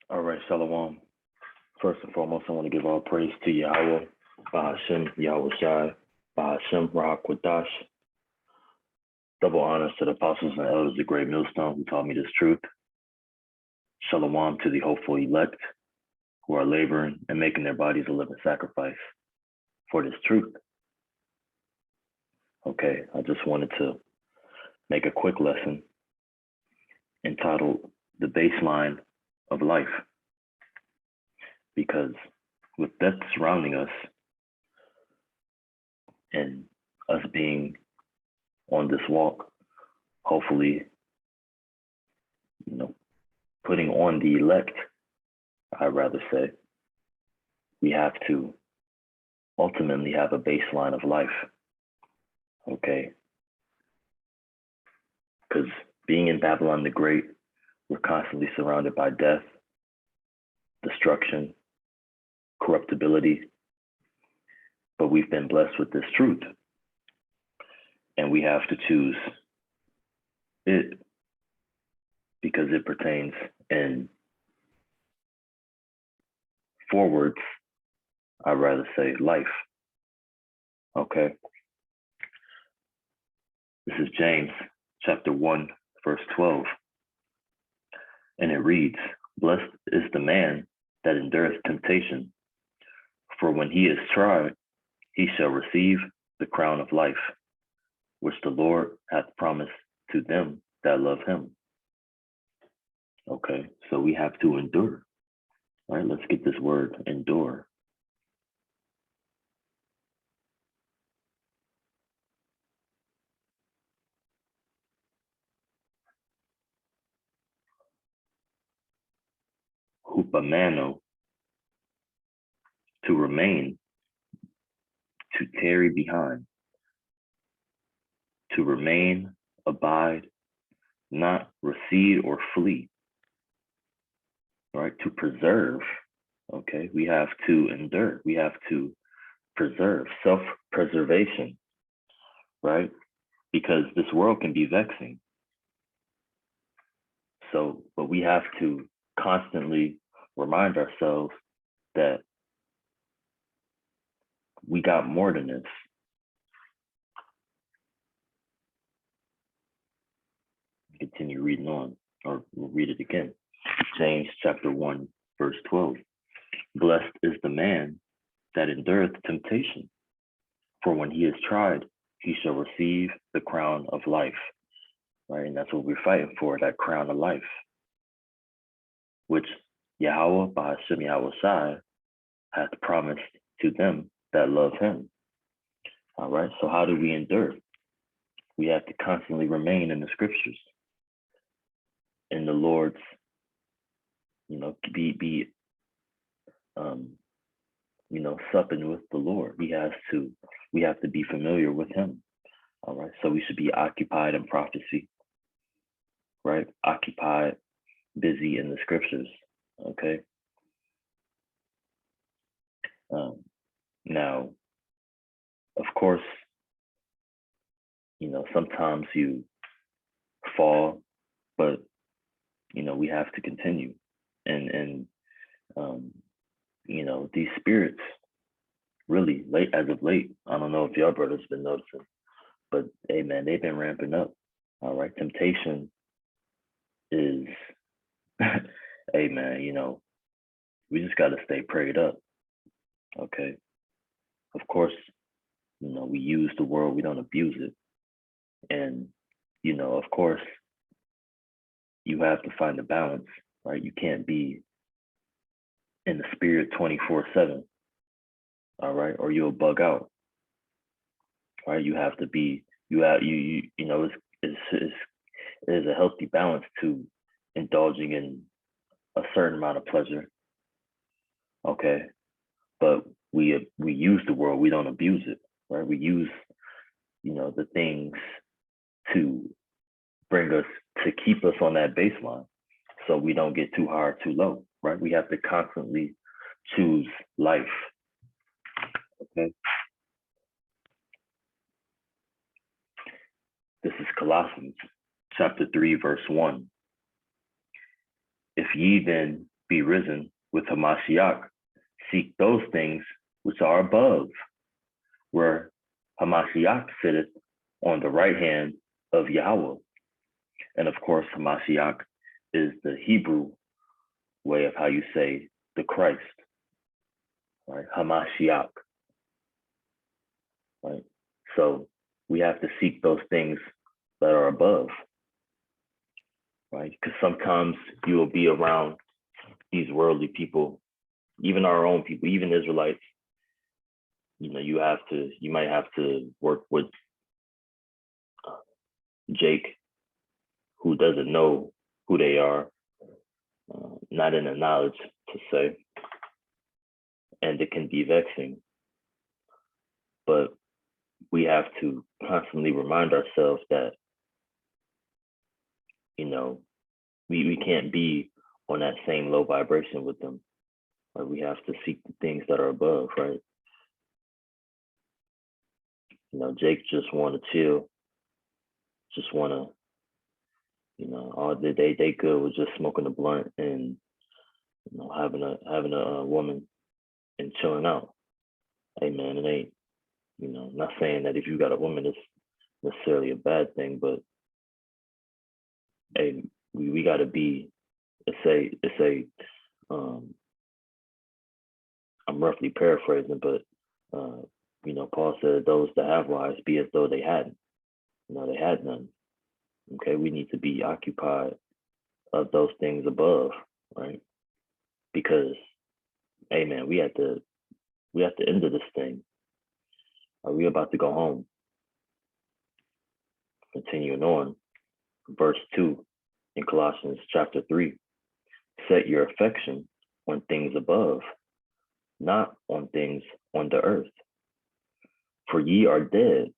All right, Shalom. First and foremost, I want to give all praise to Yahweh, Bahashem, Yahweh Shai, Bahashem, Rahak Wadash. Double honors to the apostles and elders of Great Millstone who taught me this truth. Shalom to the hopeful elect who are laboring and making their bodies a living sacrifice for this truth. Okay, I just wanted to make a quick lesson entitled The Baseline of Life. Because with death surrounding us and us being on this walk, hopefully, putting on the elect, I'd rather say, we have to ultimately have a baseline of life, okay? Because being in Babylon the Great, we're constantly surrounded by death, destruction, corruptibility, but we've been blessed with this truth, and we have to choose it because it pertains in forwards, I'd rather say life. Okay. This is James chapter 1, verse 12. And it reads, "Blessed is the man that endureth temptation, for when he is tried, he shall receive the crown of life, which the Lord hath promised to them that love him." Okay, so we have to endure. All right, let's get this word, endure. Hupamano, to remain, to tarry behind, to remain, abide, not recede or flee, right? To preserve, okay? We have to endure. We have to preserve, self-preservation, right? Because this world can be vexing. So, but we have to constantly remind ourselves that we got more than this. Continue reading on, or we'll read it again. James chapter 1, verse 12. Blessed is the man that endureth temptation, for when he is tried, he shall receive the crown of life. Right, and that's what we're fighting for, that crown of life, which Yahweh, Bahashem Yahweh Shai, hath promised to them that love him. All right, so how do we endure? We have to constantly remain in the scriptures, in the Lord's, supping with the Lord. We have to be familiar with him. All right, so we should be occupied in prophecy, right? Occupied, busy in the scriptures, okay? Now, of course, sometimes you fall, but, we have to continue. And these spirits, really, as of late, I don't know if y'all brothers been noticing, but hey, man, they've been ramping up. All right, temptation is, hey, man, we just got to stay prayed up. Okay. Of course, we use the world, we don't abuse it. And, of course, you have to find a balance, right? You can't be in the spirit 24/7, all right? Or you'll bug out, right? You have to be, it's a healthy balance to indulging in a certain amount of pleasure, okay? But we use the world, we don't abuse it, right? We use, the things to bring us, to keep us on that baseline, so we don't get too high or too low, right? We have to constantly choose life, okay? This is Colossians chapter 3, verse 1. If ye then be risen with Hamashiach. Seek those things which are above, where Hamashiach sitteth on the right hand of Yahweh. And of course, Hamashiach is the Hebrew way of how you say the Christ, right? Hamashiach, right? So we have to seek those things that are above, right? Because sometimes you will be around these worldly people, even our own people, even Israelites. You know, you might have to work with Jake, who doesn't know who they are, not in the knowledge to say, and it can be vexing. But we have to constantly remind ourselves that, you know, we can't be on that same low vibration with them. Right? We have to seek the things that are above, right? You know, Jake just want to chill, just want to, you know, all they good with just smoking a blunt and, you know, having a woman and chilling out. Hey man, it ain't, you know, not saying that if you got a woman it's necessarily a bad thing, but hey, we got to be, I'm roughly paraphrasing, but you know, Paul said those that have wives be as though they hadn't. You know, they had none. Okay, we need to be occupied of those things above, right? Because, hey man, we at the end of this thing. Are we about to go home? Continuing on, verse 2 in Colossians chapter 3. Set your affection on things above, not on things on the earth. For ye are dead,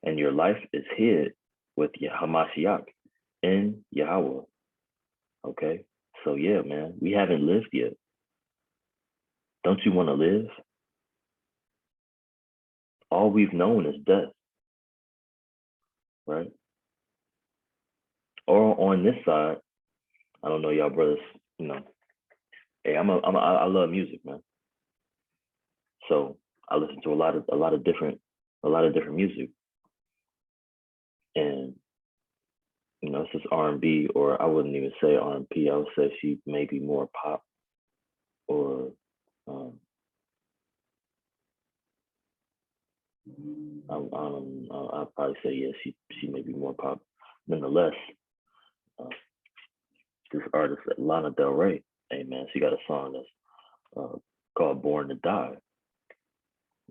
and your life is hid with Hamashiach in Yahweh. Okay, so yeah, man, we haven't lived yet. Don't you want to live? All we've known is death, right? Or on this side, I don't know, y'all brothers. You know, hey, I love music, man. So I listen to a lot of different music, and you know, it's just R&B, or I wouldn't even say R&B. I would say she may be more pop, or I'll probably say yeah, she may be more pop. Nonetheless, this artist Lana Del Rey, hey man, she got a song that's called "Born to Die."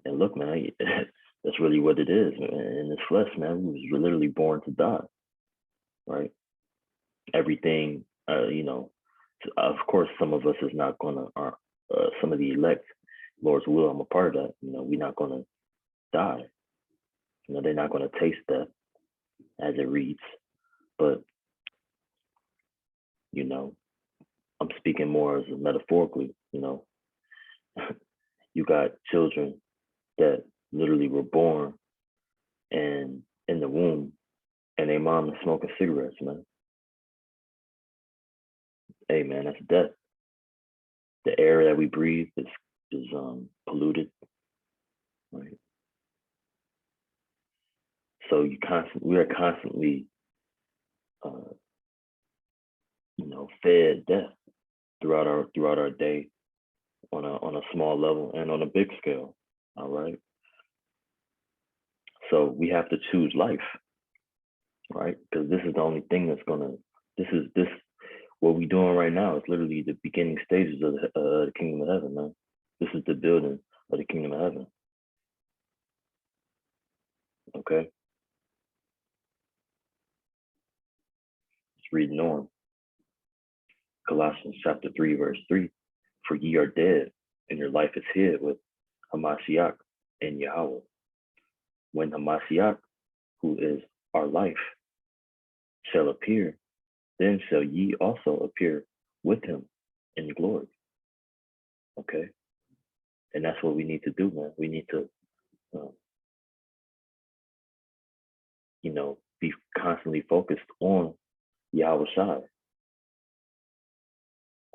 And look, man, that's really what it is. Man. In this flesh, man, we was literally born to die, right? Everything, you know. Of course, some of us is not gonna. Some of the elect, Lord's will, I'm a part of that. You know, we're not gonna die. You know, they're not gonna taste death, as it reads. But you know, I'm speaking more as metaphorically. You know, you got children that literally were born and in the womb, and their mom is smoking cigarettes, man. Hey, man, that's death. The air that we breathe is polluted, right? So we are constantly, you know, fed death throughout our day on a small level and on a big scale. All right. So we have to choose life, right? Because this is the only thing that's gonna. This what we're doing right now is literally the beginning stages of the kingdom of heaven, man. This is the building of the kingdom of heaven. Okay. Just reading on. Colossians chapter 3, verse 3. For ye are dead, and your life is hid with Hamashiach in Yahweh. When Hamashiach, who is our life, shall appear, then shall ye also appear with him in glory. Okay? And that's what we need to do, man. We need to, you know, be constantly focused on Yahweh Shai.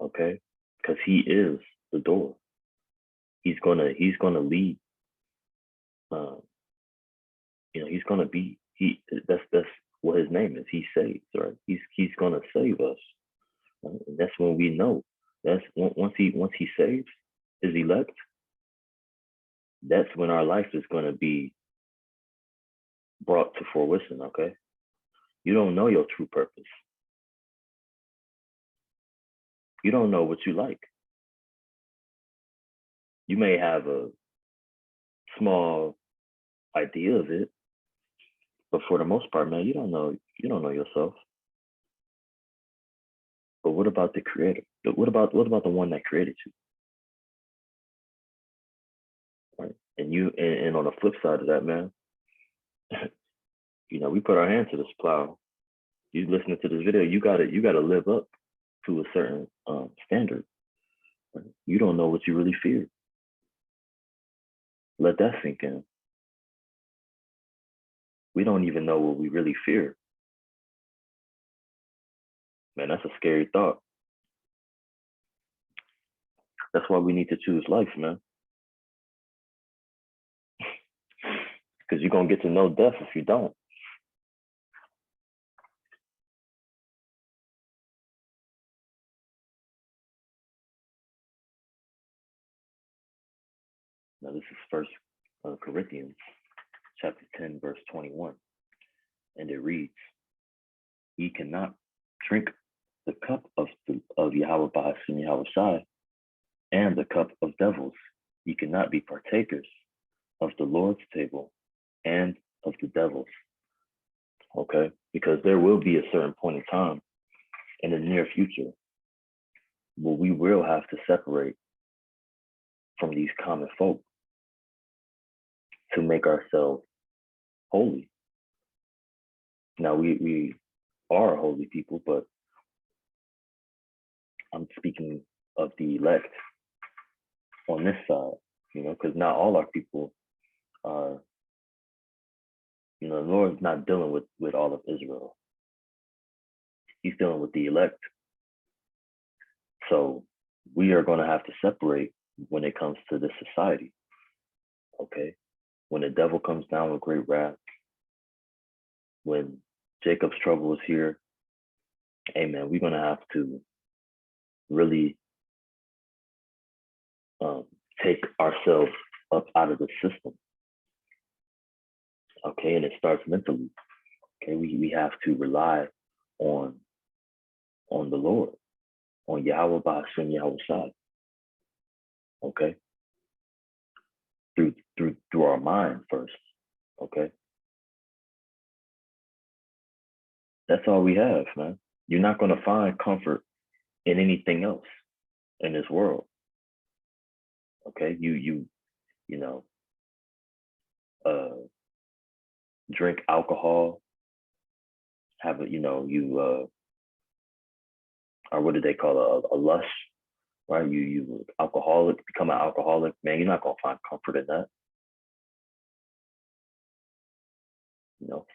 okay? Because he is the door. He's gonna lead. Uh, he's gonna be that's what his name is. He saves, right? He's gonna save us, right? And that's when we know. That's once he saves his elect. That's when our life is gonna be brought to fruition. Okay, you don't know your true purpose. You don't know what you like. You may have a small idea of it, but for the most part, man, you don't know yourself. But what about the creator? What about the one that created you? Right? And on the flip side of that, man, we put our hand to this plow. You listening to this video, you gotta live up to a certain standard. Right? You don't know what you really fear. Let that sink in. We don't even know what we really fear. Man, that's a scary thought. That's why we need to choose life, man. Because you're gonna get to know death if you don't. Now this is First Corinthians chapter 10, verse 21, and it reads, "Ye cannot drink the cup of Yahweh Bahashim Yahweh Shai and the cup of devils. Ye cannot be partakers of the Lord's table and of the devil's." Okay, because there will be a certain point in time in the near future where we will have to separate from these common folk to make ourselves holy. Now we are a holy people, but I'm speaking of the elect on this side, because not all our people are, the Lord's not dealing with all of Israel. He's dealing with the elect. So we are going to have to separate when it comes to this society. Okay. When the devil comes down with great wrath, when Jacob's trouble is here, amen, we're going to have to really take ourselves up out of the system. Okay. And it starts mentally. Okay. We have to rely on the Lord, on Yahweh Bahashim Yahweh Shai. Okay. Through our mind first. Okay. That's all we have, man. You're not going to find comfort in anything else in this world. Okay. You know, drink alcohol, have a, or what do they call a lush, right? You alcoholic, become an alcoholic, man, you're not gonna find comfort in that.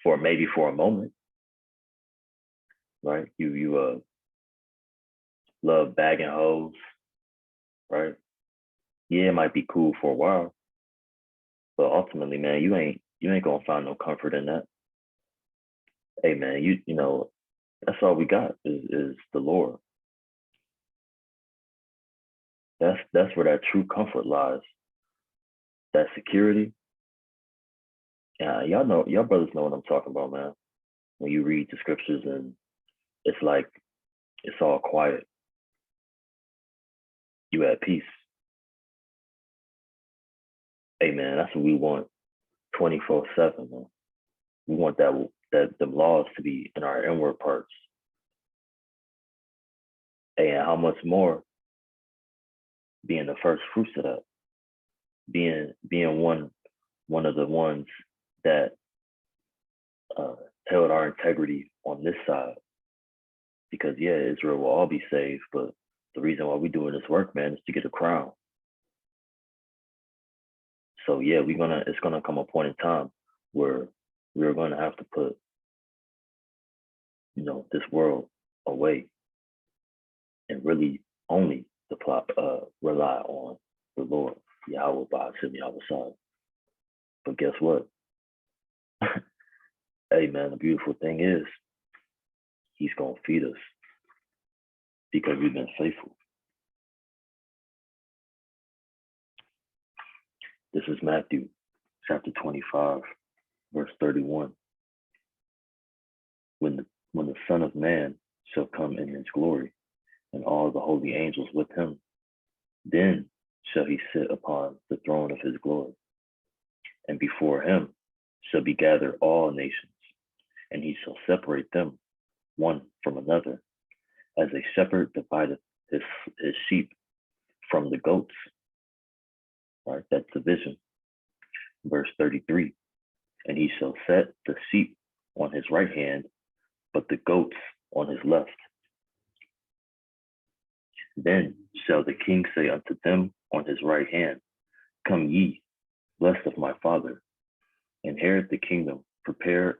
For a moment, right? You love bagging hoes, right? Yeah, it might be cool for a while, but ultimately, man, you ain't gonna find no comfort in that. Hey, man, that's all we got is the Lord. That's where that true comfort lies. That security. Yeah, y'all brothers know what I'm talking about, man. When you read the scriptures and it's like it's all quiet. You at peace. Hey, man, that's what we want 24/7, man. We want that the laws to be in our inward parts. Hey, and how much more being the first fruits of that, being one of the ones that held our integrity on this side. Because yeah, Israel will all be saved, but the reason why we're doing this work, man, is to get a crown. So yeah, it's gonna come a point in time where we're gonna have to put, this world away and really only rely on the Lord, Yahweh Ba'ashem Yahweh Shai. But guess what? Hey man, the beautiful thing is he's gonna feed us because we've been faithful. This is Matthew chapter 25, verse 31. When the Son of Man shall come in his glory, and all the holy angels with him, then shall he sit upon the throne of his glory. And before him shall be gathered all nations, and he shall separate them one from another, as a shepherd divideth his sheep from the goats. Right, that's the vision. Verse 33, and he shall set the sheep on his right hand, but the goats on his left. Then shall the king say unto them on his right hand, Come ye, blessed of my Father, inherit the kingdom prepared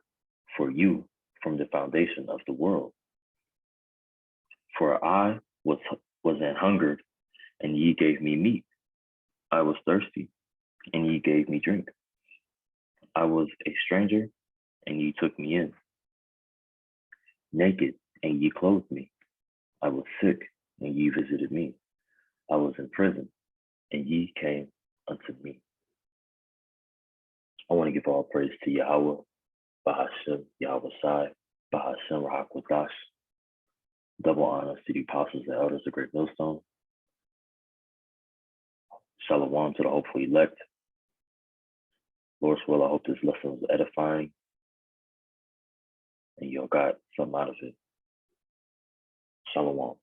for you from the foundation of the world. For I was an hungered, and ye gave me meat. I was thirsty, and ye gave me drink. I was a stranger, and ye took me in. Naked, and ye clothed me. I was sick, and ye visited me. I was in prison, and ye came unto me. I want to give all praise to Yahweh, Bahashem, Yahweh Shai, Bahashem, Rahakwadash. Double honors to the apostles and elders of Great Millstone. Shalom to the hopeful elect. Lord's will, I hope this lesson was edifying and y'all got something out of it. Shalom.